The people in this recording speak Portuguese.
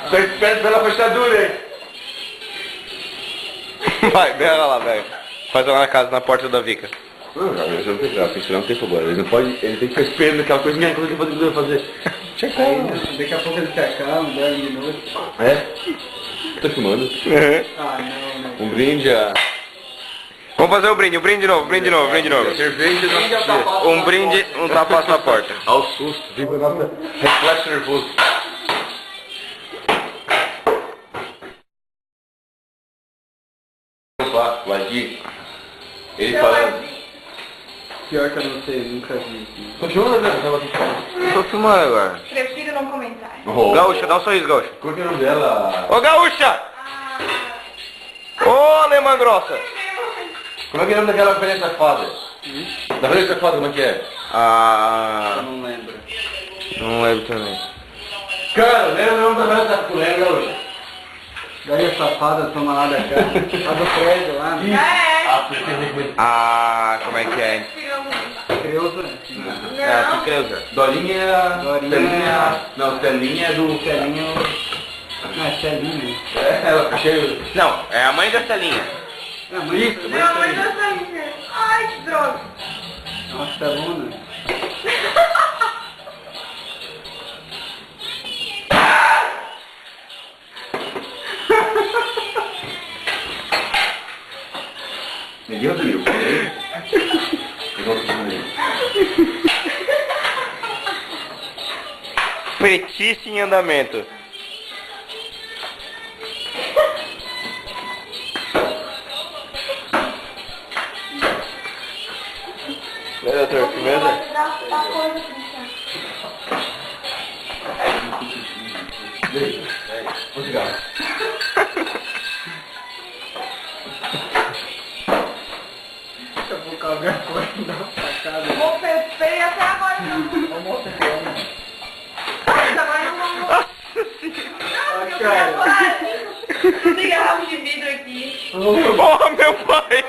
Tô esperto pela fechadura, hein? Vai, berra lá, velho. Faz lá na casa, na porta da Vika. Não, cara, eu não tenho graça, tem que tirar um tempo agora. Ele não pode, ele tem que ficar esperando aquela coisa, minha coisa que eu vou fazer. Aí, daqui a pouco ele se acalma, dorme de noite. É? Tô filmando. Ah, não. Um brinde a... Vamos fazer o brinde de novo, brinde de novo. Cerveja da Um brinde, um tapaço na porta. Ao susto, viva nossa reflexo nervoso. Opa, o Adi, ele falando. Pior que eu não sei, nunca vi. Tô filmando, né? Tava aqui fora. Tô filmando agora. Prefiro não comentar. Oh, Gaúcha, dá um sorriso, Gaúcha. qual que é o nome dela? Ô, Gaúcha! Ô, alemã grossa! Como é que é o nome daquela velha safada? Da velha safada, como é que é? Eu Ah, não lembro. não lembro também. Cara, lembra o nome da velha safada? Lembra, Gaúcha? Daí a safada toma lá da casa. A do prédio lá, né? Ah, porque tem que... Ah, como é que é, hein? Creuza. É, que creuza. Dorinha... Dorinha. Telinha... Não, Telinha é do... Celinho. Não, é Celinho. É, ela cheio... Não, é a mãe da Celinha. É, mãe. Isso, Não, mas eu saí. Ai, que droga. Nossa, Celuna. Ninguém ouviu. Eu não ouvi. Petice em andamento. Né, doutor? Firmeza? Dá coisa, Cristiano. Vou ligar. Eu vou cagar fora da sacada. Vou feio até agora não. Almoço aqui, né? Mas agora não vamos. Ah, Não, cara. eu quero. Tem garrafa de vidro aqui. Oh, meu pai!